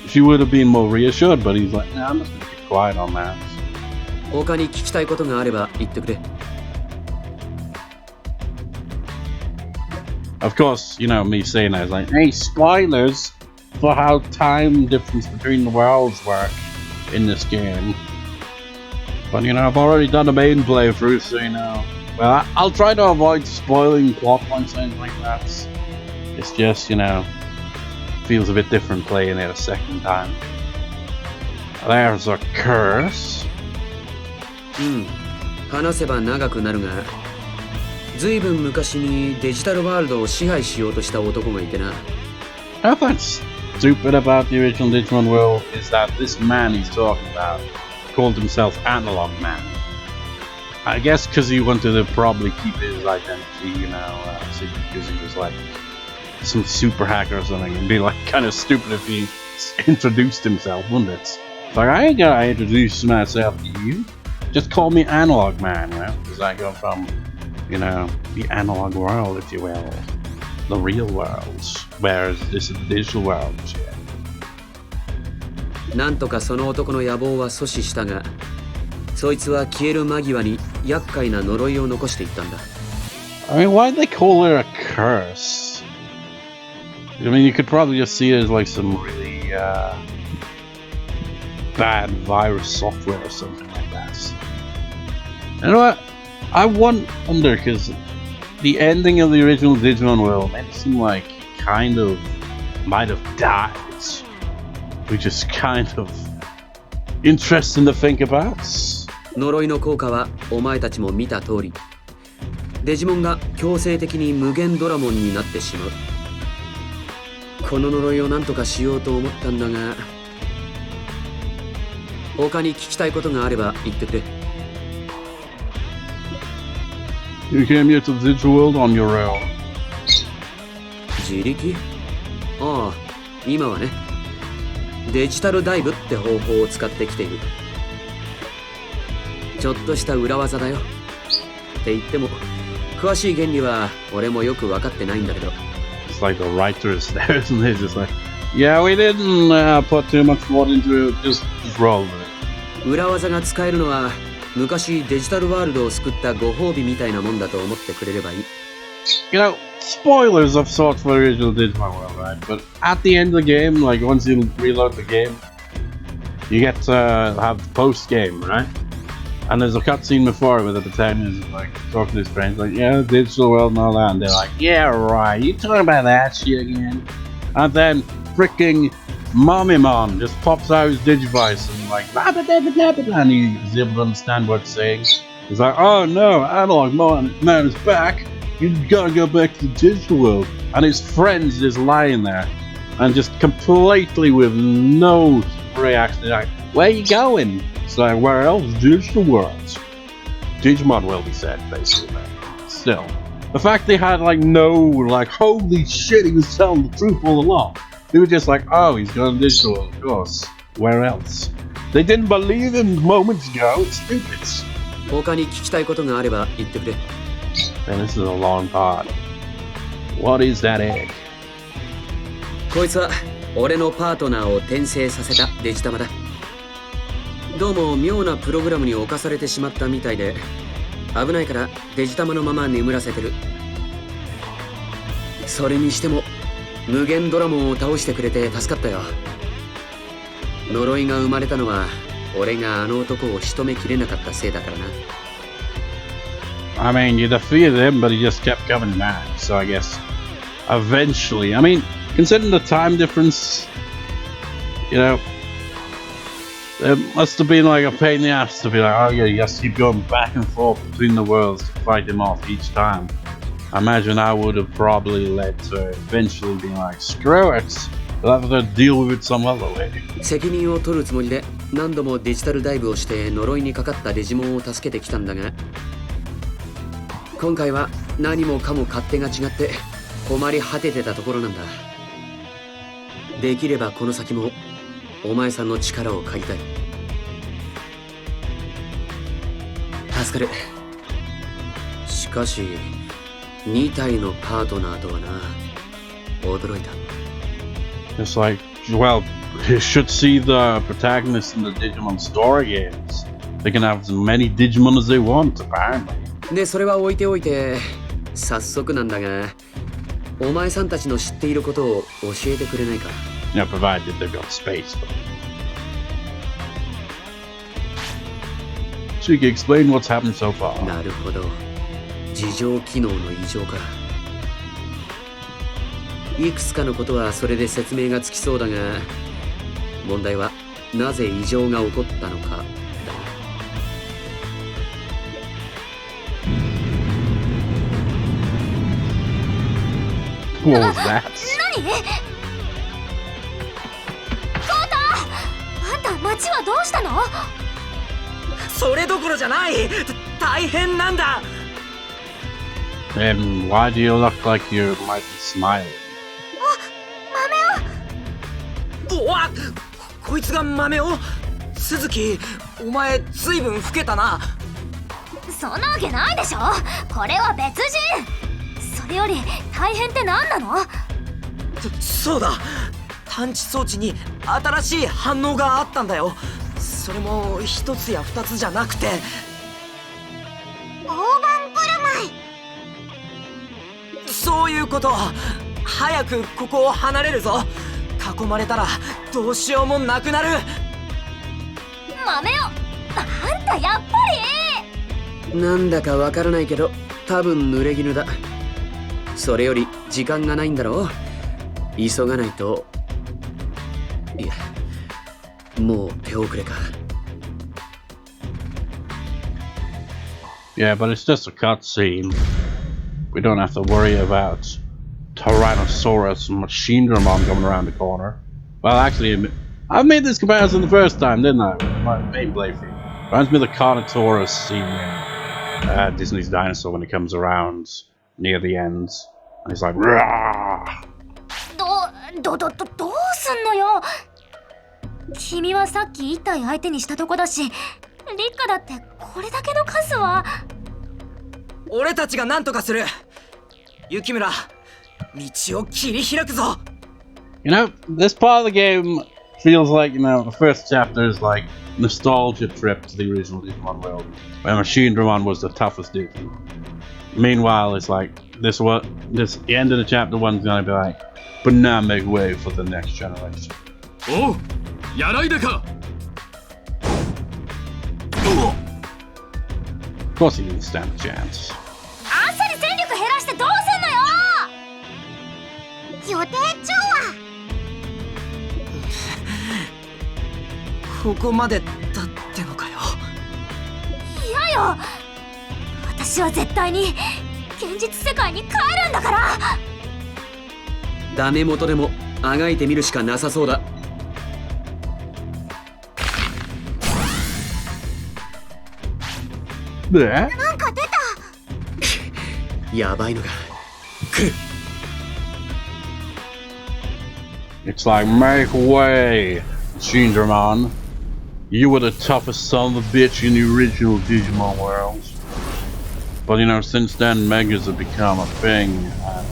she would have been more reassured, but he's like, nah, I'm just gonna keep quiet on that. 他に聞きたいことがあれば言ってくれ。Of course, you know, me saying that is like, hey, spoilers for how time difference between the worlds work in this game. But, you know, I've already done a main playthrough, so, you know, well, I'll try to avoid spoiling plot points and things like that. It's just, you know, feels a bit different playing it a second time. There's a curse. 話せば長くなるが、ずいぶん昔にデジタルワールドを支配しようとした男がいてな。How that's stupid about the original Digimon world is that this man he's talking about called himself Analog Man. I guess because he wanted to probably keep his identity, you know, secret, because he was like some super hacker or something. It'd be like kind of stupid if he introduced himself, wouldn't it? It's like, I ain't gotta introduce myself to you. Just call me Analog Man, you know, because I go from, you know, the analog world, if you will, the real world, whereas this is the digital world. なんとかその男の野望は阻止したが、そいつは消える間際に厄介な呪いを残していったんだ。I mean, why'd they call it a curse? I mean, you could probably just see it as like some really bad virus software or something like that. You know what? I wonder, because the ending of the original Digimon world made it seem like he kind of might have died, which is kind of interesting to think about. 呪いの効果はお前たちも見た通り、デジモンが強制的に無限ドラモンになってしまう。この呪いを何とかしようと思ったんだが、他に聞きたいことがあれば言ってくれ。You came here to the digital world on your own. 自力？ああ、今はね。デジタルダイブって方法を使ってきている。ちょっとした裏技だよ。って言っても、詳しい原理は俺もよく分かってないんだけど。just like the writers there, isn't it? Just like, yeah, we didn't put too much thought into it, just roll with it. 裏技が使えるのは昔デジタルワールドを救ったご褒美みたいなもんだと思ってくれればいい。You know, spoilers of sorts for the original Digimon world, right? But at the end of the game, like once you reload the game, you get to have post game, right? And there's a cutscene before where the protagonist is like talking to his friends, like, yeah, digital world and all that, and they're like, yeah, right, you talking about that shit again? And then freaking Mameo just pops out his Digivice and like, and he's able to understand what it's saying. He's like, oh no, analog man is back. You gotta go back to the digital world. And his friends just lying there and just completely with no reaction. Like, where are you going? It's like, where else? Digital worlds. Digimon will be said, basically. Still, the fact they had like no, like, holy shit, he was telling the truth all along. They were just like, oh, he's going digital world, of course. Where else? They didn't believe him moments ago. It's stupid. 他に聞きたいことがあれば言ってくれ。And this is a long part. What is that egg? こいつは俺のパートナーを転生させたデジタマだ。どうも妙なプログラムに侵されてしまったみたいで、危ないからデジタマのまま眠らせてる。それにしても無限ドラモンを倒してくれて助かったよ。呪いが生まれたのは俺があの男を仕留めきれなかったせいだからな。I mean, you defeated him, but he just kept coming back. So I guess eventually, I mean, considering the time difference, you know, it must have been like a pain in the ass to be like, oh yeah, you have to keep going back and forth between the worlds to fight him off each time. I imagine I would have probably led to eventually being like, screw it, we'll have to deal with it some other way. 責任を取るつもりで何度もデジタルダイブをして呪いにかかったデジモンを助けてきたんだが、今回は何もかも勝手が違って困り果ててたところなんだ。できればこの先もお前さんの力を借りたい。助かる。しかし2体のパートナーとはな、驚いた。It's like, well, you should see the protagonists in the Digimon story games. They can have as many Digimon as they want, apparently. で、それは置いておいて、早速なんだが、お前さんたちの知っていることを教えてくれないか。Yeah, provided they've got space. So you can explain what's happened so far. なるほど。自浄機能の異常か。いくつかのことはそれで説明がつきそうだが、問題はなぜ異常が起こったのかだ。What was that? 何？コウタ！あんた町はどうしたの？それどころじゃない。大変なんだ。And why do you look like you might be smiling? おわっ、こいつが豆を。鈴木、お前ずいぶん老けたな。そんなわけないでしょ。これは別人。それより大変って何なの？そうだ、探知装置に新しい反応があったんだよ。それも一つや二つじゃなくて、大盤振る舞い。そういうこと。早くここを離れるぞ。囲まれたらどうしようもなくなる。豆よ、あんたやっぱり。なんだかわからないけど、多分濡れ衣だ。それより時間がないんだろう。急がないと。いや、もう手遅れか。Yeah, but it's just a cutscene. We don't have to worry about Tyrannosaurus and Machinedramon coming around the corner. Well, actually, I made this comparison the first time, didn't I? My main playthrough. Reminds me of the Carnotaurus scene in Disney's Dinosaur when it comes around near the end. And he's like, Rah! どうすんのよ。君はさっき1体相手にしたとこだし、リッカだってこれだけの数は。俺たちが何とかする。雪村、道を切り開くぞ。 You know, this part of the game feels like, you know, the first chapter is like nostalgia trip to the original Digimon world, where Machinedramon was the toughest dude. Meanwhile, it's like the end of the chapter one's gonna be like, but now make way for the next generation. Oh, Yaraideka! Of course he didn't stand a chance. あんさり戦力減らしてどうすんのよ。予定調和。ここまでだってのかよ。嫌よ。私は絶対に現実世界に帰るんだから。ダメ元でもあがいてみるしかなさそうだ。なんか出た。やばいのが来る。 It's like, make way, Machinedramon. You were the toughest son of a bitch in the original Digimon world. But you know, since then, Megas have become a thing, and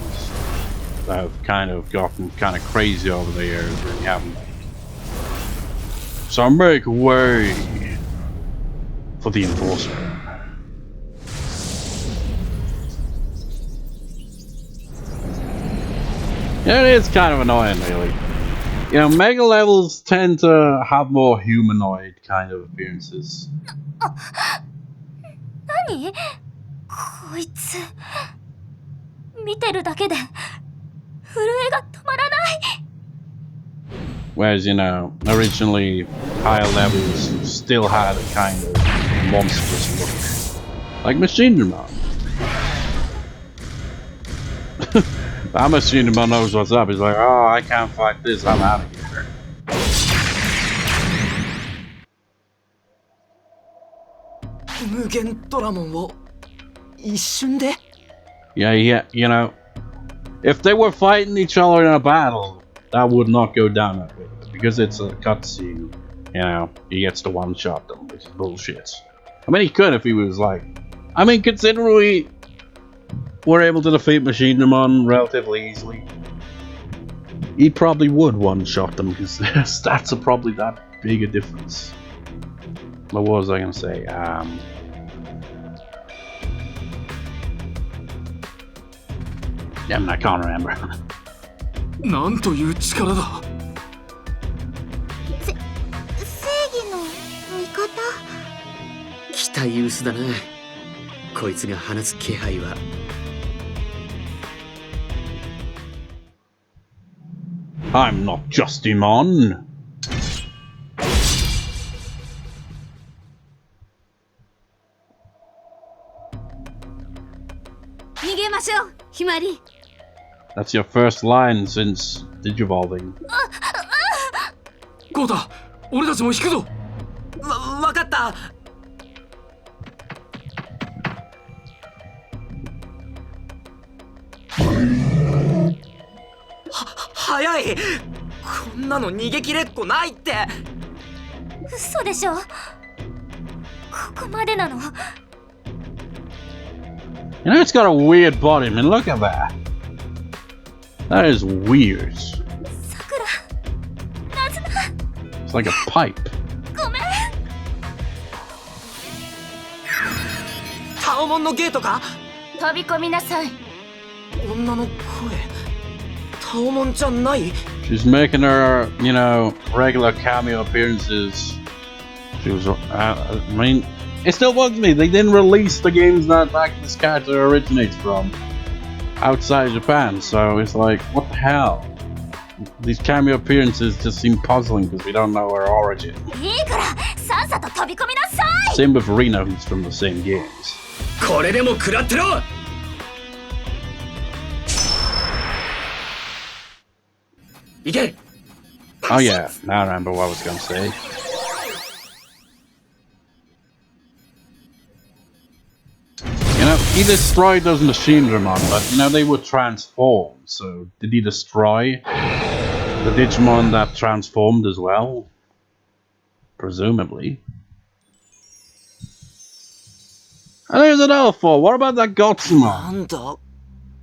they've kind of gotten kind of crazy over the years, really, haven't they? So make way for the Enforcer. Yeah, it is kind of annoying, really. You know, Mega levels tend to have more humanoid kind of appearances. 何？こいつ。見てるだけで震えが止まらない。 Whereas, you know, originally higher levels still had a kind of monstrous look. Like Machinedramon. That Machinedramon knows what's up. He's like, oh, I can't fight this, I'm out of here. 無限ドラモンを一瞬で。 Yeah, you know, if they were fighting each other in a battle, that would not go down that way. Because it's a cutscene, you know, he gets to one-shot them, which is bullshit. I mean, he could if he was like... I mean, considering we were able to defeat Machinedramon relatively easily, he probably would one-shot them, because their stats are probably that big a difference. What was I gonna say? Yeah, I can't remember. なんという力だ。正義の味方。期待薄だな。こいつが放つ気配は。I'm not Jijimon. 逃げましょう、ひまり。 That's your first line since Digivolving. こうだ、俺たちも引くぞ。わかった。早い。こんなの逃げ切れっこないって。嘘でしょ。ここまでなの。 You know, it's got a weird body. I mean, look at that. That is weird. さくら、なずな。 It's like a pipe. ごめん。タオモンのゲートか。飛び込みなさい。女の声。タオモンじゃない。 She's making her, you know, regular cameo appearances. She was, I mean, it still bugs me. They didn't release the games that this character originates from outside Japan, so it's like, what the hell? These cameo appearances just seem puzzling because we don't know her origin. いいからさっさと飛び込みなさい。 Same with Reno, who's from the same games. これでも食らってろ。いけ。 Oh yeah, now I remember what I was gonna say. You know, he destroyed those Machinedramon, but you know, they would transform, so did he destroy the Digimon that transformed as well? Presumably. And there's another four, what about that な Gotsumon? んだ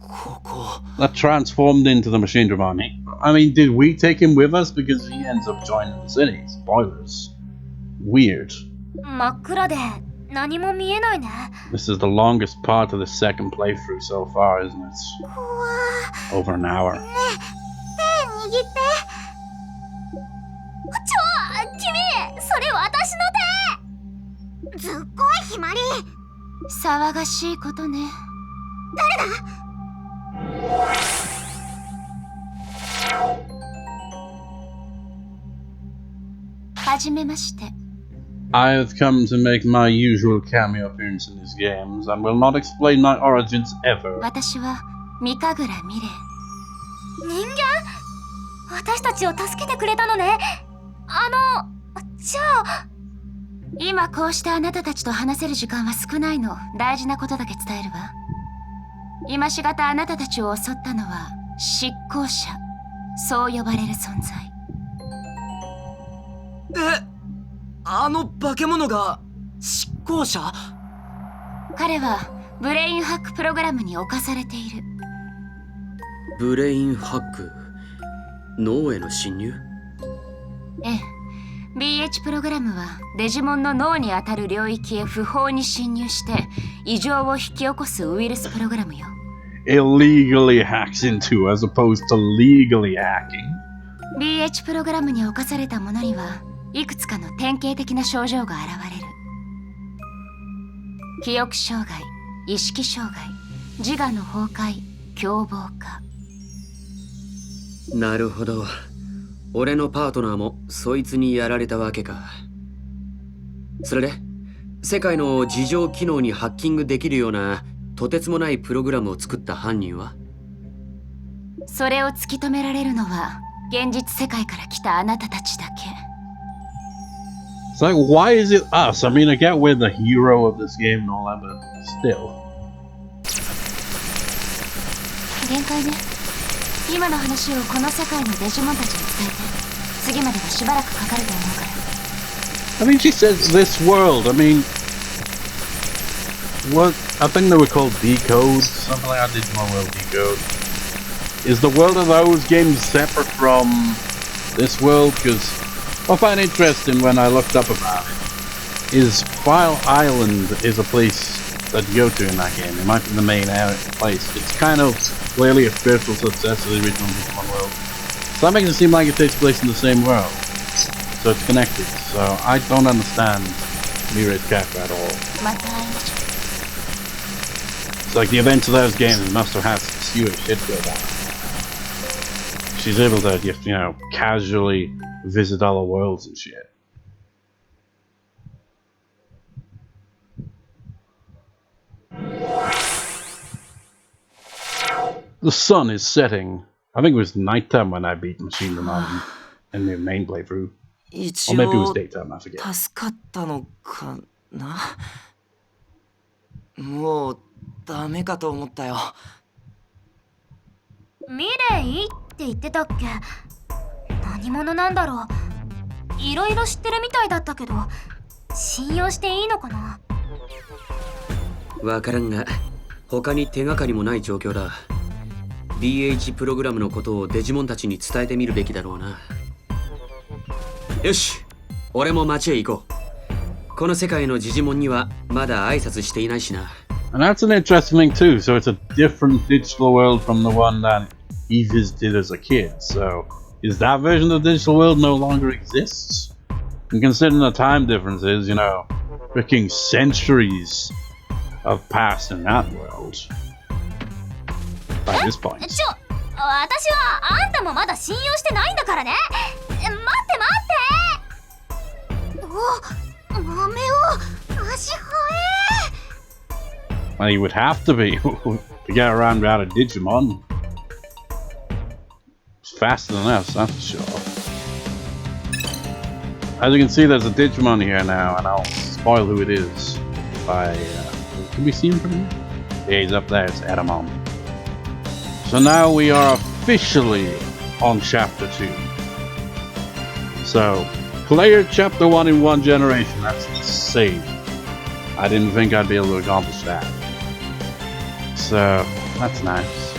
ここ That transformed into the Machinedramon. I mean, did we take him with us? Because he ends up joining the city. Spoilers. Weird. 真っ暗で何も見えないね。 This is the longest part of the second playthrough so far, isn't it? Over an hour. 手握って。君、それ私の手。ずっこいひまり。騒がしいことね。誰だ？はじめまして。 I have come to make my usual cameo appearance in these games and will not explain my origins ever. 私は三神楽美玲。人間？私たちを助けてくれたのね。じゃあ今こうしてあなたたちと話せる時間は少ないの。大事なことだけ伝えるわ。今しがたあなたたちを襲ったのは執行者、そう呼ばれる存在。あの化け物が執行者？彼はブレインハックプログラムに侵されている。ブレインハック、脳への侵入？ええ、BH プログラムはデジモンの脳にあたる領域へ不法に侵入して異常を引き起こすウイルスプログラムよ。Illegally hacks into as opposed to legally hacking. BH プログラムに侵された者にはいくつかの典型的な症状が現れる。記憶障害、意識障害、自我の崩壊、凶暴化。なるほど。俺のパートナーもそいつにやられたわけか。それで世界の事情機能にハッキングできるようなとてつもないプログラムを作った犯人は？それを突き止められるのは現実世界から来たあなたたちだけ。 It's like, why is it us? I mean, I get we're the hero of this game and all that, but still. 限界ね。今の話をこの世界のデジモンたちに伝えて、次まではしばらくかかると思うから。 I mean, she says this world. I mean, what? I think they were called Decode, something like that. Digimon World Decode. Is the world of those games separate from this world? Because I find interesting when I looked up about it is File Island is a place that you go to in that game. It might be the main place. It's kind of clearly a spiritual success of the original Digimon world. So that makes it seem like it takes place in the same world. So it's connected. So I don't understand Mire's character at all. また会いましょ It's like the events of those games must have had some serious shit go down. She's able to just, you know, casually visit other worlds and shit. The sun is setting. I think it was nighttime when I beat Machinedramon in the main playthrough. 一 Or maybe it was 応 daytime, I forget. 助かったのかな。もうダメかと思ったよ。う。ミレイって言ってたっけ？何者なんだろう。いろいろ知ってるみたいだったけど、信用していいのかな？わからんが、他に手がかりもない状況だ。BH プログラムのことをデジモンたちに伝えてみるべきだろうな。よし、俺も街へ行こう。この世界のジジモンにはまだ挨拶していないしな。And that's an interesting thing too. So it's a different digital world from the one that he visited as a kid. So is that version of the digital world no longer exists? And considering the time differences, you know, freaking centuries have passed in that world. By this point. 私はあんたもまだ信用してないんだからね。待って待って。お、豆を足早え。 Well, you would have to be to get around without a Digimon. It's faster than us, that's for sure. As you can see, there's a Digimon here now, and I'll spoil who it is by. Can we see him from here? Yeah, he's up there. It's Angemon. So now we are officially on Chapter 2. So, player Chapter 1 in one generation. That's the same. I didn't think I'd be able to accomplish that. So, that's nice.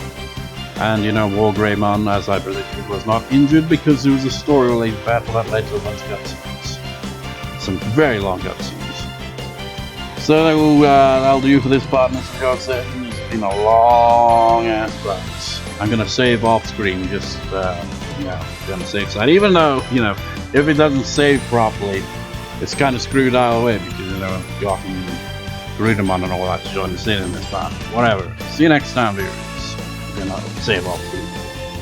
And you know, Wargreymon, as I predicted, was not injured because there was a story-related battle that led to a bunch of cutscenes. Some very long cutscenes. So that'll do for this part, Mr. God said. It's been a long ass part. I'm gonna save off screen, just you know, on the safe side. Even though, you know, if it doesn't save properly, it's kind of screwed either way because, you know, Gotham and Garudamon and all that join us in this part. Whatever. See you next time, viewers. You know, save off screen.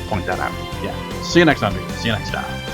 Point that out. Yeah. See you next time, viewers. See you next time.